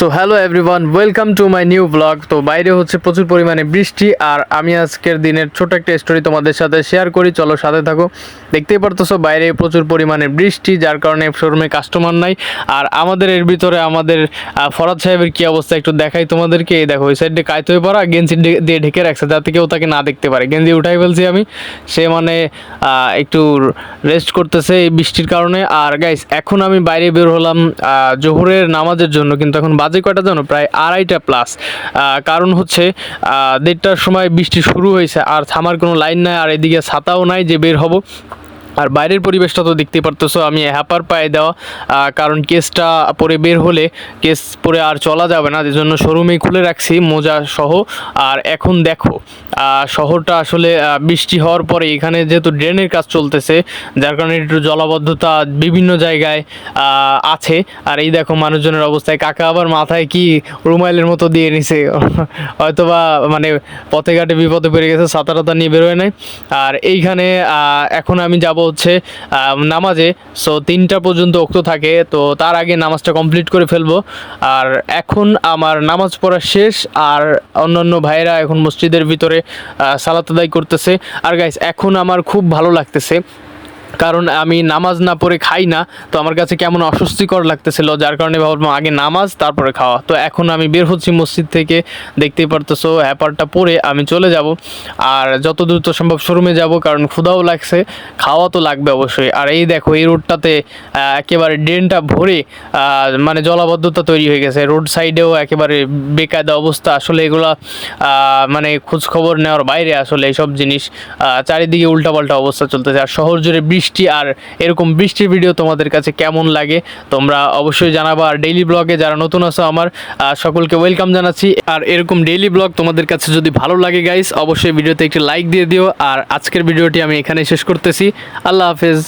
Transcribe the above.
তো hello everyone, welcome to my new blog. তো বাইরে হচ্ছে প্রচুর পরিমাণে বৃষ্টি, আর আমি আজকের দিনের ছোট একটা স্টোরি তোমাদের সাথে শেয়ার করি। চলো সাথে থাকো। দেখতেই পারতেছো বাইরে প্রচুর পরিমাণে বৃষ্টি, যার কারণে শোরুমে কাস্টমার নাই। আর আমাদের এর ভিতরে আমাদের ফরাদ সাহেবের কি অবস্থা একটু দেখাই তোমাদেরকে। এই দেখো, ওই সাইডে কায়ত হয়ে পড়া, গেঞ্জি দিয়ে ঢেকে রাখছে যাতে কেউ তাকে না দেখতে পারে। গেঞ্জি উঠাই ফেলছি আমি, সে মানে একটু রেস্ট করতেছে এই বৃষ্টির কারণে। আর গাইস, এখন আমি বাইরে বের হলাম জোহরের নামাজের জন্য, কিন্তু এখন বাজে কয়টা জানো? প্রায় 2:30 প্লাস। কারণ হচ্ছে 1:30টার সময় বৃষ্টি শুরু হয়েছে, আর থামার কোনো লাইন নাই, আর এদিকে ছাতাও নাই যে বের হব। আর বাইরের পরিবেশটা তো দেখতেই পারতেছো, আমি হ্যাপার পায়ে দেওয়া, কারণ কেসটা পরে বের হলে কেস পরে আর চলা যাবে না, যে জন্য শোরুমেই খুলে রাখছি মোজা সহ। আর এখন দেখো শহরটা আসলে বৃষ্টি হওয়ার পরে এখানে যেহেতু ড্রেনের কাজ চলতেছে, যার কারণে একটু জলাবদ্ধতা বিভিন্ন জায়গায় আছে। আর এই দেখো মানুষজনের অবস্থায়, কাকা আবার মাথায় কি রুমাইলের মতো দিয়ে নিছে হয়তোবা মানে পথে ঘাটে বিপদে পড়ে গেছে, ছাতা টাতা নিয়ে বেরোয় নাই। আর এইখানে এখন আমি যাব হচ্ছে নামাজে। সো 3টা পর্যন্ত ওক্ত থাকে, তো তার আগে নামাজটা কমপ্লিট করে ফেলবো। আর এখন আমার নামাজ পড়া শেষ, আর অন্যান্য ভাইয়েরা এখন মসজিদের ভিতরে সালাত আদায় করতেছে। আর গাইস, এখন আমার খুব ভালো লাগতেছে, কারণ আমি নামাজ না পড়ে খাই না, তো আমার কাছে কেমন অস্বস্তিকর লাগতেছিল, যার কারণে ভাবলাম আগে নামাজ তারপরে খাওয়া। তো এখন আমি বের হচ্ছি মসজিদ থেকে, দেখতেই পারতেছো হ্যাপারটা পরে আমি চলে যাব। আর যত দ্রুত সম্ভব শোরুমে যাব, কারণ ক্ষুধাও লাগছে, খাওয়া তো লাগবে অবশ্যই। আর এই দেখো, এই রোডটাতে একেবারে ড্রেনটা ভরে মানে জলাবদ্ধতা তৈরি হয়ে গেছে। রোড সাইডেও একেবারে বেকায়দা অবস্থা। আসলে এগুলা মানে খোঁজ খবর নেওয়ার বাইরে আসলে এইসব জিনিস। চারিদিকে উল্টাপাল্টা অবস্থা চলতেছে, আর শহর জুড়ে বৃষ্টি। আর এরকম বৃষ্টির ভিডিও তোমাদের কাছে কেমন লাগে তোমরা অবশ্যই জানাবা। আর ডেইলি ব্লগে যারা নতুন আছো আমার সকলকে ওয়েলকাম জানাচ্ছি। আর এরকম ডেইলি ব্লগ তোমাদের কাছে যদি ভালো লাগে গাইস, অবশ্যই ভিডিওতে একটি লাইক দিয়ে দিও। আর আজকের ভিডিওটি আমি এখানেই শেষ করতেছি। আল্লাহ হাফেজ।